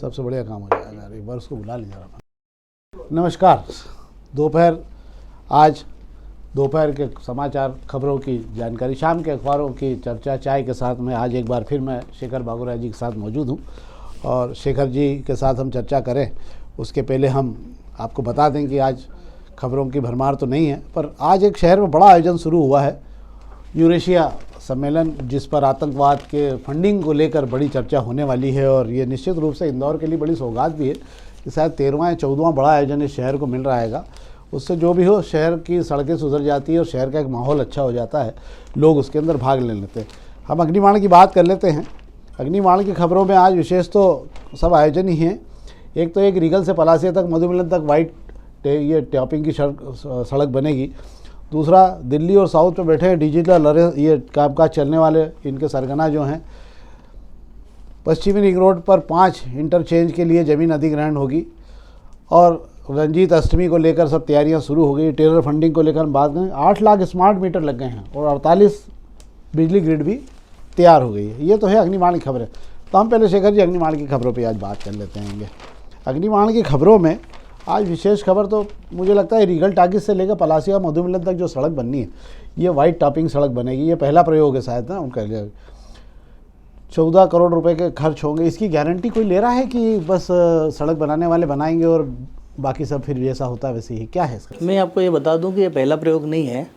सबसे बढ़िया काम हो जाएगा। एक बार उसको बुला लीजिए। नमस्कार। आज दोपहर के समाचार खबरों की जानकारी, शाम के अखबारों की चर्चा, चाय के साथ में आज एक बार फिर मैं शेखर बागुरा जी के साथ मौजूद हूँ। और शेखर जी के साथ हम चर्चा करें उसके पहले हम आपको बता दें कि आज खबरों की भरमार तो नहीं है, पर आज एक शहर में बड़ा आयोजन शुरू हुआ है, यूरेशिया सम्मेलन, जिस पर आतंकवाद के फंडिंग को लेकर बड़ी चर्चा होने वाली है। और ये निश्चित रूप से इंदौर के लिए बड़ी सौगात भी है कि शायद 13वां या 14वां बड़ा आयोजन इस शहर को मिल रहा है। उससे जो भी हो, शहर की सड़कें सुधर जाती है और शहर का एक माहौल अच्छा हो जाता है, लोग उसके अंदर भाग ले लेते हैं। हम अग्निबाण की बात कर लेते हैं। अग्निबाण की खबरों में आज विशेष तो सब आयोजन ही हैं। एक तो एक रीगल से पलासिया तक, मधुमिलन तक वाइट ये टॉपिंग की सड़क बनेगी। दूसरा, दिल्ली और साउथ में बैठे हैं डिजिटल ये कामकाज चलने वाले इनके सरगना जो हैं, पश्चिमी रिंग रोड पर 5 इंटरचेंज के लिए ज़मीन अधिग्रहण होगी। और रंजीत अष्टमी को लेकर सब तैयारियां शुरू हो गई। टेरर फंडिंग को लेकर हम बात करें, 8 लाख स्मार्ट मीटर लग गए हैं और 48 बिजली ग्रिड भी तैयार हो गई है। ये तो है अग्निबाण की खबरें। तो हम पहले शेखर जी अग्निबाण की खबरों पे आज बात कर लेते हैं। अग्निबाण की खबरों में आज विशेष खबर तो मुझे लगता है रीगल टाकिज से लेकर पलासिया मधुमिलन तक जो सड़क बननी है, ये वाइट टॉपिंग सड़क बनेगी। ये पहला प्रयोग है शायद ना उनका। 14 करोड़ रुपए के खर्च होंगे। इसकी गारंटी कोई ले रहा है कि बस सड़क बनाने वाले बनाएंगे और बाकी सब फिर जैसा होता है वैसे ही, क्या है इसका? मैं आपको ये बता दूं कि ये पहला प्रयोग नहीं है।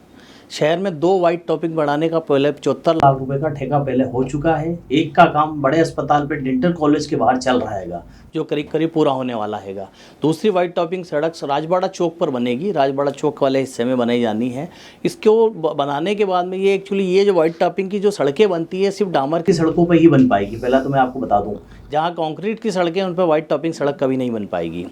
शहर में 2 वाइट टॉपिंग बढ़ाने का पहले 74 लाख रुपए का ठेका पहले हो चुका है। एक का काम बड़े अस्पताल पे डेंटल कॉलेज के बाहर चल रहा है, जो करीब करीब पूरा होने वाला है। दूसरी वाइट टॉपिंग सड़क राजबाड़ा चौक पर बनेगी। राजबाड़ा चौक वाले हिस्से में बनाई जानी है। इसको बनाने के बाद में ये एक्चुअली ये जो वाइट टॉपिंग की जो सड़कें बनती है सिर्फ डामर की सड़कों पर ही बन पाएगी। पहला तो मैं आपको बता दूँ, जहाँ कॉन्क्रीट की सड़कें उन पर वाइट टॉपिंग सड़क कभी नहीं बन पाएगी,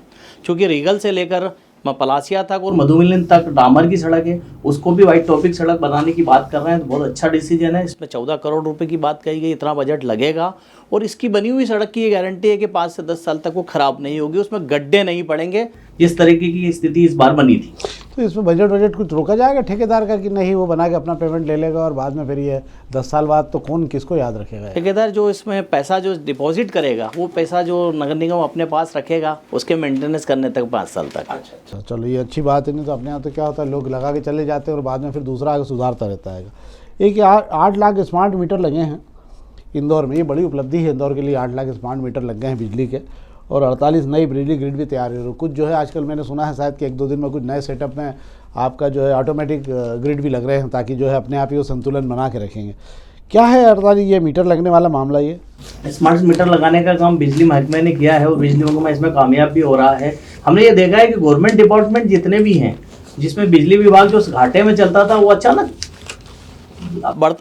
क्योंकि रीगल से लेकर पलासिया तक और मधुमिलन तक डामर की सड़क है, उसको भी वाइट टॉपिंग सड़क बनाने की बात कर रहे हैं। तो बहुत अच्छा डिसीजन है। इसमें 14 करोड़ रुपए की बात कही गई, इतना बजट लगेगा। और इसकी बनी हुई सड़क की ये गारंटी है कि 5 से 10 साल तक वो खराब नहीं होगी, उसमें गड्ढे नहीं पड़ेंगे, जिस तरीके की स्थिति इस बार बनी थी। तो इसमें बजट कुछ रोका जाएगा ठेकेदार का कि नहीं, वो बना के अपना पेमेंट ले लेगा और बाद में फिर ये 10 साल बाद तो कौन किसको याद रखेगा? ठेकेदार जो इसमें पैसा जो डिपॉजिट करेगा, वो पैसा जो नगर निगम अपने पास रखेगा, उसके मेंटेनेंस करने तक 5 साल तक। अच्छा, चलो ये अच्छी बात है। नहीं तो अपने यहाँ तो क्या होता है, लोग लगा के चले जाते हैं और बाद में फिर दूसरा आगे सुधारता रहता है। एक 8 लाख स्मार्ट मीटर लगे हैं इंदौर में। ये बड़ी उपलब्धि है इंदौर के लिए। 8 लाख स्मार्ट मीटर लग गए हैं बिजली के और 48 नई बिजली ग्रिड भी तैयार है। कुछ जो है आजकल मैंने सुना है शायद कि 1-2 दिन में कुछ नए सेटअप में आपका जो है ऑटोमेटिक ग्रिड भी लग रहे हैं, ताकि जो है अपने आप ही वो संतुलन बना के रखेंगे। क्या है 48 ये मीटर लगने वाला मामला? ये स्मार्ट मीटर लगाने का काम बिजली महकमे ने किया है और बिजली महकमा इसमें कामयाब भी हो रहा है। हमने ये देखा है कि गवर्नमेंट डिपार्टमेंट जितने भी हैं, जिसमें बिजली विभाग जो घाटे में चलता था, वो अचानक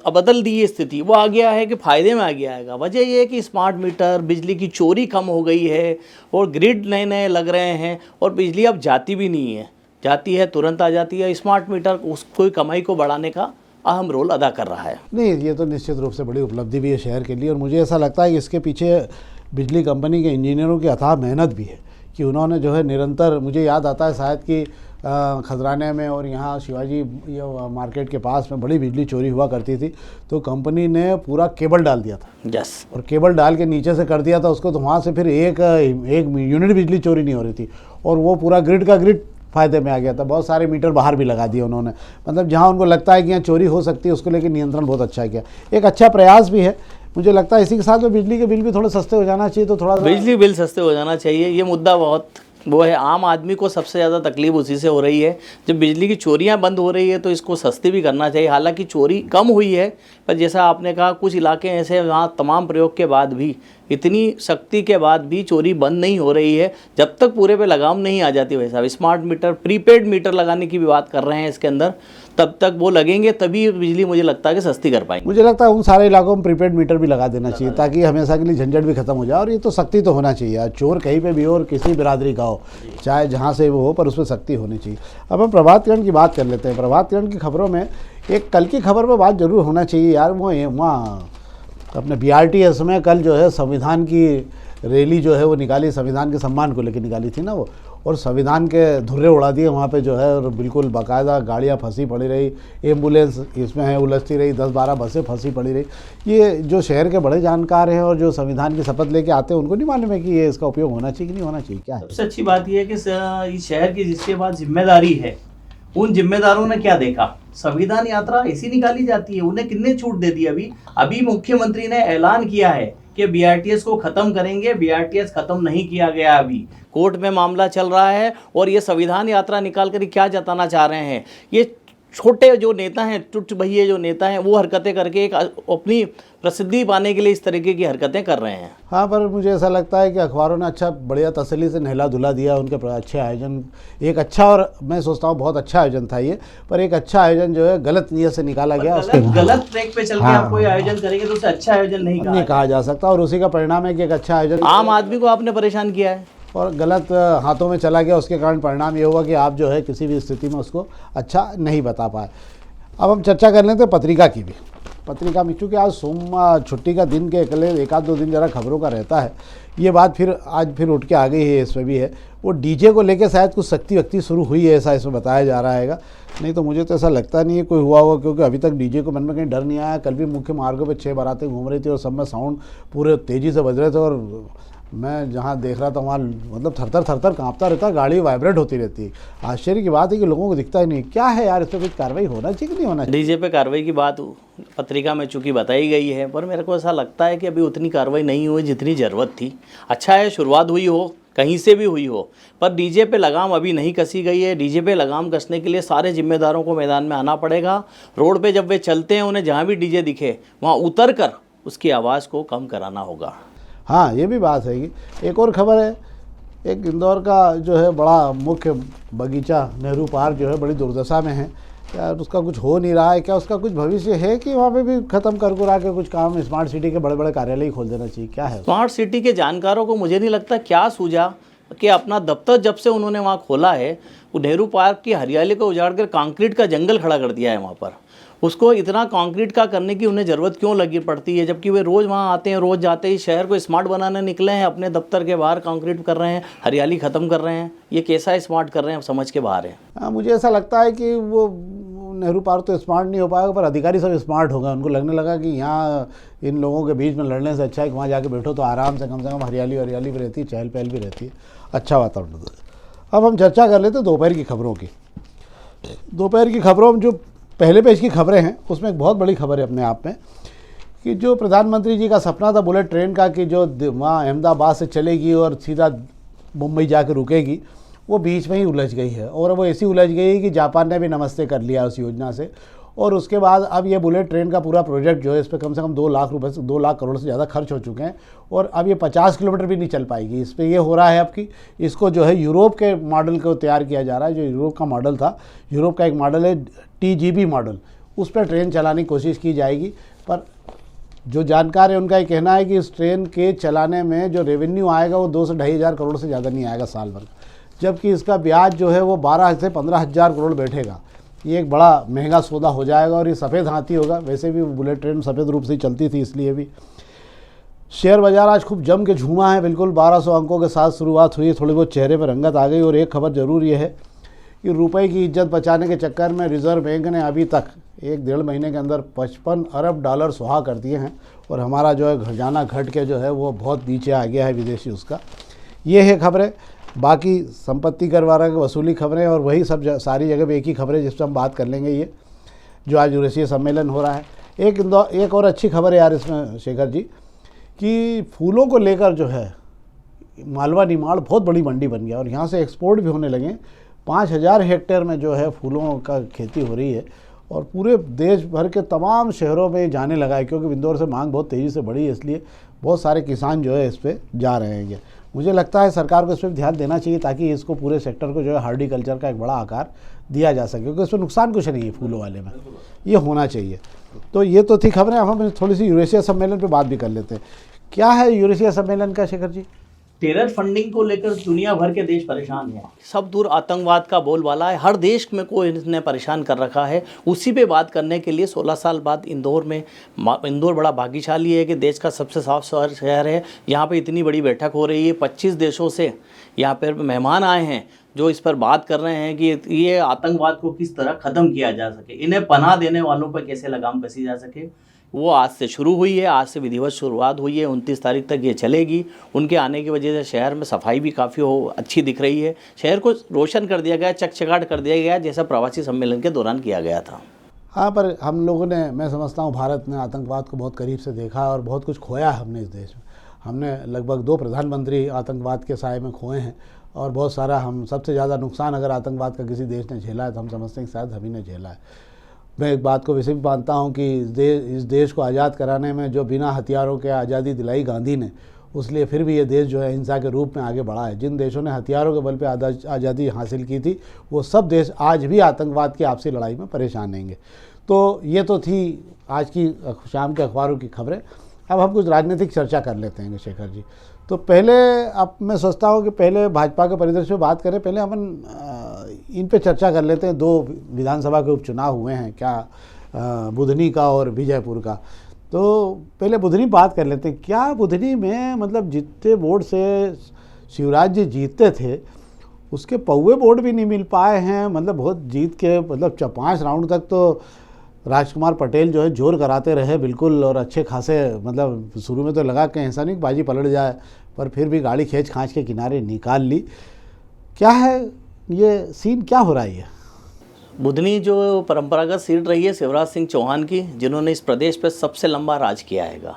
बदल दी ये स्थिति, वो आ गया है कि फायदे में आ गया है। वजह ये है कि स्मार्ट मीटर, बिजली की चोरी कम हो गई है और ग्रिड नए नए लग रहे हैं और बिजली अब जाती भी नहीं है, जाती है तुरंत आ जाती है। स्मार्ट मीटर उसको कमाई को बढ़ाने का अहम रोल अदा कर रहा है। नहीं, ये तो निश्चित रूप से बड़ी उपलब्धि भी है शहर के लिए। और मुझे ऐसा लगता है कि इसके पीछे बिजली कंपनी के इंजीनियरों की अथाह मेहनत भी है कि उन्होंने जो है निरंतर, मुझे याद आता है शायद कि खजराने में और यहाँ शिवाजी ये मार्केट के पास में बड़ी बिजली चोरी हुआ करती थी, तो कंपनी ने पूरा केबल डाल दिया था। यस। और केबल डाल के नीचे से कर दिया था उसको, तो वहाँ से फिर एक यूनिट बिजली चोरी नहीं हो रही थी और वो पूरा ग्रिड का ग्रिड फ़ायदे में आ गया था। बहुत सारे मीटर बाहर भी लगा दिए उन्होंने। मतलब जहाँ उनको लगता है कि यहाँ चोरी हो सकती है, उसको लेकर नियंत्रण बहुत अच्छा किया। एक अच्छा प्रयास भी है। मुझे लगता है इसी के साथ में बिजली के बिल भी थोड़े सस्ते हो जाना चाहिए। तो थोड़ा बिजली बिल सस्ते हो जाना चाहिए, ये मुद्दा बहुत वो है। आम आदमी को सबसे ज़्यादा तकलीफ उसी से हो रही है। जब बिजली की चोरियां बंद हो रही है तो इसको सस्ती भी करना चाहिए। हालांकि चोरी कम हुई है, पर जैसा आपने कहा कुछ इलाके ऐसे हैं जहाँ तमाम प्रयोग के बाद भी, इतनी शक्ति के बाद भी चोरी बंद नहीं हो रही है। जब तक पूरे पे लगाम नहीं आ जाती, वैसा स्मार्ट मीटर, प्रीपेड मीटर लगाने की भी बात कर रहे हैं इसके अंदर, तब तक वो लगेंगे तभी बिजली मुझे लगता है कि सस्ती कर पाएंगे। मुझे लगता है उन सारे इलाकों में प्रीपेड मीटर भी लगा देना चाहिए, ताकि हमेशा के लिए झंझट भी खत्म हो जाए। और ये तो सख्ती तो होना चाहिए। चोर कहीं पे भी हो और किसी बिरादरी का हो, चाहे जहाँ से वो हो, पर उस पर सख्ती होनी चाहिए। अब हम प्रभात किरण की बात कर लेते हैं। प्रभात किरण की खबरों में एक कल की खबर पर बात जरूर होना चाहिए यार। वो वहाँ अपने BRTS में कल जो है संविधान की रैली जो है वो निकाली, संविधान के सम्मान को लेकर निकाली थी ना वो। और संविधान के धुर्रे उड़ा दिए वहाँ पे जो है, और बिल्कुल बाकायदा गाड़ियाँ फंसी पड़ी रही, एम्बुलेंस इसमें है उलझती रही, 10-12 बसें फंसी पड़ी रही। ये जो शहर के बड़े जानकार हैं और जो संविधान की शपथ लेके आते हैं उनको नहीं मालूम है कि ये इसका उपयोग होना चाहिए कि नहीं होना चाहिए। क्या है सबसे अच्छी बात यह है कि इस शहर की जिसके पास जिम्मेदारी है, उन जिम्मेदारों ने क्या देखा? संविधान यात्रा ऐसी निकाली जाती है, उन्हें कितने छूट दे दी। अभी मुख्यमंत्री ने ऐलान किया है कि बीआरटीएस को खत्म करेंगे। बीआरटीएस खत्म नहीं किया गया, अभी कोर्ट में मामला चल रहा है। और ये संविधान यात्रा निकाल कर क्या जताना चाह रहे हैं? ये छोटे जो नेता हैं, टुट भैये जो नेता हैं, वो हरकतें करके एक अपनी प्रसिद्धि पाने के लिए इस तरीके की हरकतें कर रहे हैं। हाँ, पर मुझे ऐसा लगता है कि अखबारों ने अच्छा बढ़िया तसल्ली से नहला धुला दिया उनके अच्छे आयोजन, एक अच्छा, और मैं सोचता हूँ बहुत अच्छा आयोजन था ये, पर एक अच्छा आयोजन जो है गलत नीयत से निकाला गया। गलत ट्रैक पे चल के आप कोई आयोजन करेंगे तो उसे अच्छा आयोजन नहीं कहा जा सकता, और उसी का परिणाम है कि एक अच्छा आयोजन आम आदमी को आपने परेशान किया है और गलत हाथों में चला गया। उसके कारण परिणाम ये हुआ कि आप जो है किसी भी स्थिति में उसको अच्छा नहीं बता पाए। अब हम चर्चा कर लेते हैं पत्रिका की भी। पत्रिका में चूँकि आज सोमवार छुट्टी का दिन के अकेले 1-2 दिन ज़रा खबरों का रहता है, ये बात फिर आज फिर उठ के आ गई है। इसमें भी है वो डीजे को लेकर शायद कुछ सख्ती वक्ती शुरू हुई है, ऐसा इसमें बताया जा रहा है। नहीं तो मुझे तो ऐसा लगता नहीं है कोई हुआ होगा, क्योंकि अभी तक डीजे को मन में कहीं डर नहीं आया। कल भी मुख्य मार्गों पे 6 बारातें घूम रही थी और सब में साउंड पूरे तेज़ी से बज रहे थे, और मैं जहाँ देख रहा था वहाँ मतलब थर-थर कांपता रहता, गाड़ी वाइब्रेट होती रहती है। आश्चर्य की बात है कि लोगों को दिखता ही नहीं। क्या है यार, इस पर कुछ कार्रवाई होना चाहिए कि नहीं होना चाहिए? डीजे पे कार्रवाई की बात पत्रिका में चूंकि बताई गई है, पर मेरे को ऐसा लगता है कि अभी उतनी कार्रवाई नहीं हुई जितनी ज़रूरत थी। अच्छा है शुरुआत हुई हो, कहीं से भी हुई हो, पर डीजे पे लगाम अभी नहीं कसी गई है। डीजे पे लगाम कसने के लिए सारे जिम्मेदारों को मैदान में आना पड़ेगा। रोड पे जब वे चलते हैं, उन्हें जहाँ भी डीजे दिखे वहाँ उतर कर उसकी आवाज़ को कम कराना होगा। हाँ, ये भी बात है कि एक और खबर है, एक इंदौर का जो है बड़ा मुख्य बगीचा नेहरू पार्क जो है बड़ी दुर्दशा में है। क्या उसका कुछ हो नहीं रहा है? क्या उसका कुछ भविष्य है कि वहाँ पे भी ख़त्म कर कुरा के कुछ काम स्मार्ट सिटी के बड़े बड़े कार्यालय खोल देना चाहिए? क्या है स्मार्ट सिटी के जानकारों को मुझे नहीं लगता क्या सूझा कि अपना दफ्तर जब से उन्होंने वहाँ खोला है, वो नेहरू पार्क की हरियाली को उजाड़ कर कंक्रीट का जंगल खड़ा कर दिया है वहाँ पर। उसको इतना कंक्रीट का करने की उन्हें ज़रूरत क्यों लगी पड़ती है, जबकि वे रोज़ वहाँ आते हैं, रोज़ जाते ही शहर को स्मार्ट बनाने निकले हैं। अपने दफ्तर के बाहर कंक्रीट कर रहे हैं, हरियाली ख़त्म कर रहे हैं। ये कैसा स्मार्ट कर रहे हैं, समझ के बाहर है। हाँ, मुझे ऐसा लगता है कि वो नेहरू पार्क तो स्मार्ट नहीं हो पाएगा, पर अधिकारी सब स्मार्ट होगा। उनको लगने लगा कि यहाँ इन लोगों के बीच में लड़ने से अच्छा है कि वहाँ जाके बैठो तो आराम से कम हरियाली भी रहती है, चहल पहल भी रहती है, अच्छा वातावरण। अब हम चर्चा कर लेते हैं दोपहर की खबरों की। दोपहर की खबरों में जो पहले पेज की खबरें हैं उसमें एक बहुत बड़ी खबर है अपने आप में, कि जो प्रधानमंत्री जी का सपना था बुलेट ट्रेन का कि जो वहाँ अहमदाबाद से चलेगी और सीधा मुंबई जाकर रुकेगी, वो बीच में ही उलझ गई है। और वो ऐसी उलझ गई है कि जापान ने भी नमस्ते कर लिया उस योजना से। और उसके बाद अब ये बुलेट ट्रेन का पूरा प्रोजेक्ट जो है, इस पर कम से कम 2 लाख रुपए से 2 लाख करोड़ से ज़्यादा खर्च हो चुके हैं, और अब ये 50 किलोमीटर भी नहीं चल पाएगी। इस पर ये हो रहा है अब कि इसको जो है यूरोप के मॉडल को तैयार किया जा रहा है। जो यूरोप का मॉडल था, यूरोप का एक मॉडल है TGV मॉडल, उस पर ट्रेन चलाने की कोशिश की जाएगी। पर जो जानकार है उनका ये कहना है कि इस ट्रेन के चलाने में जो रेवेन्यू आएगा वो 2 से 2.5 हज़ार करोड़ से ज़्यादा नहीं आएगा साल भर, जबकि इसका ब्याज जो है वो 12 से 15 हज़ार करोड़ बैठेगा। ये एक बड़ा महंगा सौदा हो जाएगा, और ये सफ़ेद हाथी होगा। वैसे भी बुलेट ट्रेन सफ़ेद रूप से ही चलती थी, इसलिए भी शेयर बाजार आज खूब जम के झूमा है। बिल्कुल 1200 अंकों के साथ शुरुआत हुई, थोड़ी बहुत चेहरे पर रंगत आ गई। और एक खबर ज़रूर ये है कि रुपए की इज्जत बचाने के चक्कर में रिज़र्व बैंक ने अभी तक 1-1.5 महीने के अंदर $55 अरब सुहा कर दिए हैं, और हमारा जो है खजाना घट के जो है वो बहुत नीचे आ गया है विदेशी उसका। ये है खबरें। बाकी संपत्ति कर वाला की वसूली खबरें और वही सब सारी जगह पे एक ही खबरें जिस पर हम बात कर लेंगे। ये जो आज यूरेशिया सम्मेलन हो रहा है, एक और अच्छी खबर है यार इसमें शेखर जी, कि फूलों को लेकर जो है मालवा निमाड़ बहुत बड़ी मंडी बन गया, और यहाँ से एक्सपोर्ट भी होने लगे। 5000 हेक्टेयर में जो है फूलों का खेती हो रही है, और पूरे देश भर के तमाम शहरों में जाने लगा है, क्योंकि इंदौर से मांग बहुत तेज़ी से बढ़ी है, इसलिए बहुत सारे किसान जो है इस पर जा रहे हैं। मुझे लगता है सरकार को इस पर ध्यान देना चाहिए, ताकि इसको पूरे सेक्टर को जो है हार्टिकल्चर का एक बड़ा आकार दिया जा सके, क्योंकि इसमें नुकसान कुछ नहीं है फूलों वाले में, ये होना चाहिए। तो ये तो थी खबरें। अब हम थोड़ी सी यूरेशिया सम्मेलन पर बात भी कर लेते हैं। क्या है यूरेशिया सम्मेलन का शेखर जी? टेरर फंडिंग को लेकर दुनिया भर के देश परेशान हैं। सब दूर आतंकवाद का बोलबाला है, हर देश में को इसने परेशान कर रखा है। उसी पे बात करने के लिए 16 साल बाद इंदौर बड़ा भाग्यशाली है कि देश का सबसे साफ शहर है। यहाँ पे इतनी बड़ी बैठक हो रही है, 25 देशों से यहाँ पर मेहमान आए हैं जो इस पर बात कर रहे हैं कि ये आतंकवाद को किस तरह ख़त्म किया जा सके, इन्हें पनाह देने वालों पर कैसे लगाम कसी जा सके। वो आज से शुरू हुई है, आज से विधिवत शुरुआत हुई है, 29 तारीख तक ये चलेगी। उनके आने की वजह से शहर में सफाई भी काफ़ी अच्छी दिख रही है। शहर को रोशन कर दिया गया, चकचकाट कर दिया गया, जैसा प्रवासी सम्मेलन के दौरान किया गया था। हाँ, पर हम लोगों ने, मैं समझता हूँ भारत ने आतंकवाद को बहुत करीब से देखा और बहुत कुछ खोया है हमने इस देश में। हमने लगभग 2 प्रधानमंत्री आतंकवाद के साए में खोए हैं और बहुत सारा, हम सबसे ज़्यादा नुकसान अगर आतंकवाद का किसी देश ने झेला है तो हम समझते हैं कि शायद हम ही ने झेला है। मैं एक बात को वैसे भी मानता हूँ कि इस देश को आज़ाद कराने में जो बिना हथियारों के आज़ादी दिलाई गांधी ने, उसलिए फिर भी ये देश जो है हिंसा के रूप में आगे बढ़ा है। जिन देशों ने हथियारों के बल पे आज़ादी हासिल की थी, वो सब देश आज भी आतंकवाद की आपसी लड़ाई में परेशान रहेंगे। तो ये तो थी आज की शाम के अखबारों की खबरें। अब हम कुछ राजनीतिक चर्चा कर लेते हैं शेखर जी। तो पहले, अब मैं सोचता हूँ कि पहले भाजपा के परिदृश्य में बात करें, पहले अपन इन पे चर्चा कर लेते हैं। 2 विधानसभा के उपचुनाव हुए हैं, क्या बुधनी का और विजयपुर का। तो पहले बुधनी बात कर लेते हैं। क्या बुधनी में मतलब जितने वोट से शिवराज जी जीतते थे, उसके पौवे वोट भी नहीं मिल पाए हैं। मतलब बहुत जीत के, मतलब 5 राउंड तक तो राजकुमार पटेल जो है जोर कराते रहे बिल्कुल, और अच्छे खासे, मतलब शुरू में तो लगा कि ऐसा नहीं कि बाजी पलट जाए, पर फिर भी गाड़ी खींच खांच के किनारे निकाल ली। क्या है ये सीन, क्या हो रहा है ये? बुधनी जो परंपरागत सीट रही है शिवराज सिंह चौहान की, जिन्होंने इस प्रदेश पर सबसे लंबा राज किया हैगा,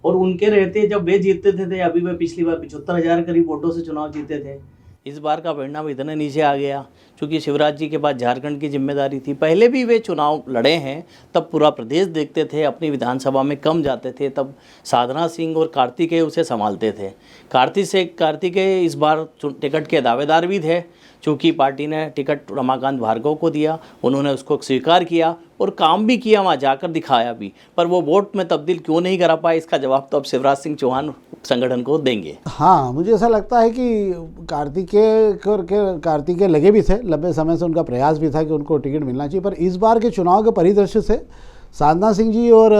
और उनके रहते जब वे जीतते थे अभी वे पिछली बार 75,000 करीब वोटों से चुनाव जीते थे। इस बार का परिणाम इतने नीचे आ गया क्योंकि शिवराज जी के पास झारखंड की जिम्मेदारी थी। पहले भी वे चुनाव लड़े हैं, तब पूरा प्रदेश देखते थे, अपनी विधानसभा में कम जाते थे, तब साधना सिंह और कार्तिकेय उसे संभालते थे। कार्तिकेय इस बार टिकट के दावेदार भी थे। चूँकि पार्टी ने टिकट रमाकांत भार्गव को दिया, उन्होंने उसको स्वीकार किया और काम भी किया, वहाँ जाकर दिखाया भी, पर वो वोट में तब्दील क्यों नहीं करा पाए, इसका जवाब तो अब शिवराज सिंह चौहान संगठन को देंगे। हाँ, मुझे ऐसा लगता है कि कार्तिकेय लगे भी थे, लंबे समय से उनका प्रयास भी था कि उनको टिकट मिलना चाहिए, पर इस बार के चुनाव के परिदृश्य से साधना सिंह जी और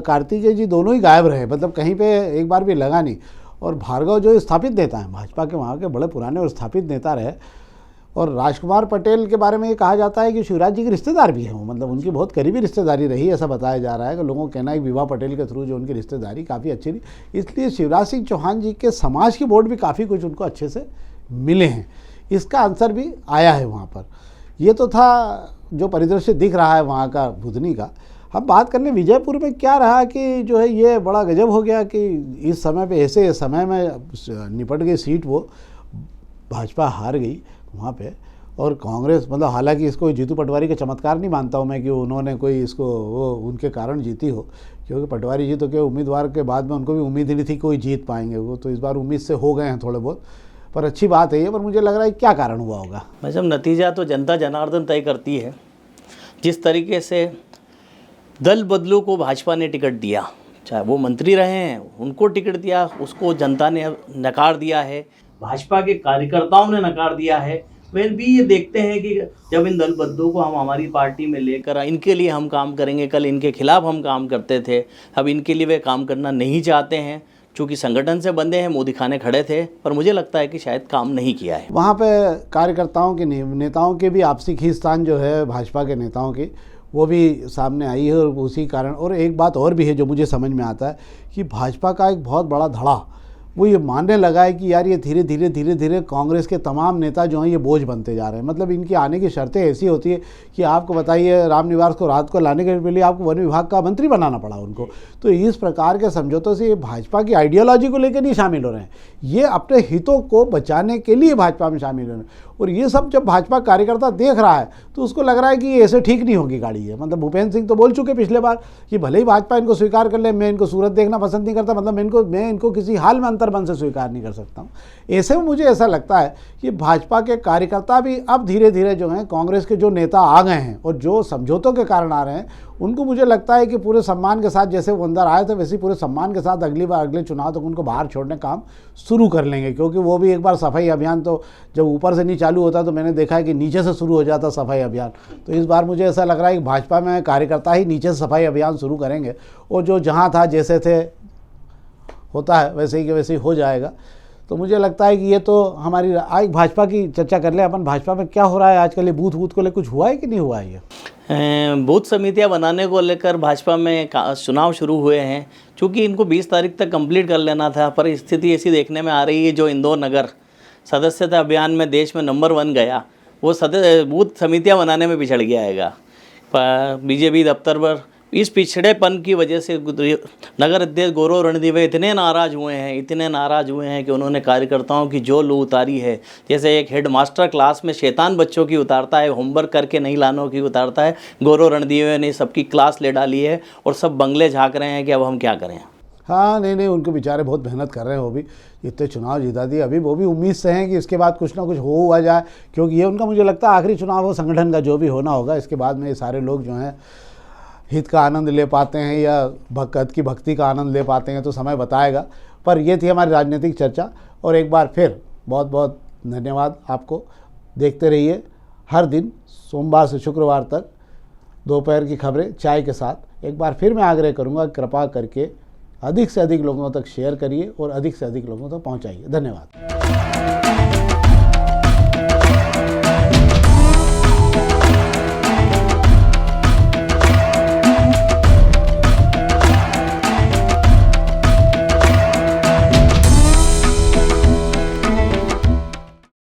कार्तिकेय जी दोनों ही गायब रहे। मतलब कहीं पे एक बार भी लगा नहीं। और भार्गव जो स्थापित नेता हैं भाजपा के, वहाँ के बड़े पुराने और स्थापित नेता रहे। और राजकुमार पटेल के बारे में ये कहा जाता है कि शिवराज जी के रिश्तेदार भी हैं वो, मतलब उनकी बहुत करीबी रिश्तेदारी रही, ऐसा बताया जा रहा है कि लोगों का कहना है कि विभा पटेल के थ्रू जो उनकी रिश्तेदारी काफ़ी अच्छी रही, इसलिए शिवराज सिंह चौहान जी के समाज की वोट भी काफ़ी कुछ उनको अच्छे से मिले हैं। इसका आंसर भी आया है वहाँ पर। ये तो था जो परिदृश्य दिख रहा है वहाँ का बुधनी का। हम बात कर लें विजयपुर में क्या रहा कि जो है ये बड़ा गजब हो गया कि इस समय पे, ऐसे समय में निपट गई सीट, वो भाजपा हार गई वहाँ पे। और कांग्रेस, मतलब हालांकि इसको जीतू पटवारी का चमत्कार नहीं मानता हूँ मैं कि उन्होंने कोई इसको वो उनके कारण जीती हो, क्योंकि पटवारी जी तो क्या उम्मीदवार के बाद में उनको भी उम्मीद ही नहीं थी कोई जीत पाएंगे, वो तो इस बार उम्मीद से हो गए हैं थोड़े बहुत। पर अच्छी बात है ये, पर मुझे लग रहा है क्या कारण हुआ होगा। मतलब नतीजा तो जनता जनार्दन तय करती है। जिस तरीके से दल बदलू को भाजपा ने टिकट दिया, चाहे वो मंत्री रहे हैं, उनको टिकट दिया, उसको जनता ने नकार दिया है, भाजपा के कार्यकर्ताओं ने नकार दिया है। वे भी ये देखते हैं कि जब इन दल बदलू को हम हमारी पार्टी में लेकर इनके लिए हम काम करेंगे, कल इनके खिलाफ हम काम करते थे, अब इनके लिए वे काम करना नहीं चाहते हैं। चूँकि संगठन से बंधे हैं, मोदी खाने खड़े थे, पर मुझे लगता है कि शायद काम नहीं किया है। वहाँ पे कार्यकर्ताओं के, नेताओं के भी आपसी खींचतान जो है भाजपा के नेताओं की, वो भी सामने आई है। और उसी कारण, और एक बात और भी है जो मुझे समझ में आता है कि भाजपा का एक बहुत बड़ा धड़ा वो ये मानने लगा है कि यार ये धीरे धीरे कांग्रेस के तमाम नेता जो हैं ये बोझ बनते जा रहे हैं। मतलब इनकी आने की शर्तें ऐसी होती है कि आपको बताइए, रामनिवास को रात को लाने के लिए आपको वन विभाग का मंत्री बनाना पड़ा उनको। तो इस प्रकार के समझौतों से ये भाजपा की आइडियोलॉजी को लेकर नहीं शामिल हो रहे हैं, ये अपने हितों को बचाने के लिए भाजपा में शामिल हो रहे हैं। और ये सब जब भाजपा कार्यकर्ता देख रहा है तो उसको लग रहा है कि ये ऐसे ठीक नहीं होगी गाड़ी है। मतलब भूपेंद्र सिंह तो बोल चुके पिछले बार कि भले ही भाजपा इनको स्वीकार कर ले, मैं इनको सूरत देखना पसंद नहीं करता, मतलब मैं इनको किसी हाल में निरंतर मन से स्वीकार नहीं कर सकता हूँ। ऐसे में मुझे ऐसा लगता है कि भाजपा के कार्यकर्ता भी अब धीरे धीरे जो हैं, कांग्रेस के जो नेता आ गए हैं और जो समझौतों के कारण आ रहे हैं, उनको मुझे लगता है कि पूरे सम्मान के साथ, जैसे वो अंदर आए थे वैसे ही पूरे सम्मान के साथ अगली बार अगले चुनाव तक उनको बाहर छोड़ने का काम शुरू कर लेंगे। क्योंकि वो भी एक बार सफाई अभियान तो जब ऊपर से नहीं चालू होता तो मैंने देखा है कि नीचे से शुरू हो जाता सफाई अभियान। तो इस बार मुझे ऐसा लग रहा है कि भाजपा में कार्यकर्ता ही नीचे से सफाई अभियान शुरू करेंगे और जो जहाँ था जैसे थे होता है वैसे ही के वैसे ही हो जाएगा। तो मुझे लगता है कि ये तो हमारी आज भाजपा की चर्चा कर ले अपन। भाजपा में क्या हो रहा है आजकल, ये बूथ को लेकर कुछ हुआ है कि नहीं हुआ है? ये बूथ समितियां बनाने को लेकर भाजपा में चुनाव शुरू हुए हैं, क्योंकि इनको 20 तारीख तक कंप्लीट कर लेना था। पर स्थिति ऐसी देखने में आ रही है, जो इंदौर नगर सदस्यता अभियान में देश में नंबर 1 गया, वो बूथ समितियां बनाने में पिछड़ गया है। बीजेपी दफ्तर पर इस पिछड़ेपन की वजह से नगर अध्यक्ष गौरव रणदीवे इतने नाराज़ हुए हैं कि उन्होंने कार्यकर्ताओं की जो लू उतारी है। जैसे एक हेड मास्टर क्लास में शैतान बच्चों की उतारता है, होमवर्क करके नहीं लानों की उतारता है, गौरव रणदीवे ने सबकी क्लास ले डाली है और सब बंगले झाँक रहे हैं कि अब हम क्या करें। हाँ, नहीं, उनके बेचारे बहुत मेहनत कर रहे हैं। वो भी इतने चुनाव जीता दिए, अभी वो भी उम्मीद से हैं कि इसके बाद कुछ ना कुछ हुआ जाए, क्योंकि ये उनका मुझे लगता है आखिरी चुनाव हो संगठन का, जो भी होना होगा। इसके बाद में ये सारे लोग जो हैं हित का आनंद ले पाते हैं या भक्ति का आनंद ले पाते हैं तो समय बताएगा। पर ये थी हमारी राजनीतिक चर्चा, और एक बार फिर बहुत बहुत धन्यवाद आपको। देखते रहिए हर दिन सोमवार से शुक्रवार तक दोपहर की खबरें चाय के साथ। एक बार फिर मैं आग्रह करूँगा, कृपा करके अधिक से अधिक लोगों तक शेयर करिए और अधिक से अधिक लोगों तक पहुँचाइए। धन्यवाद।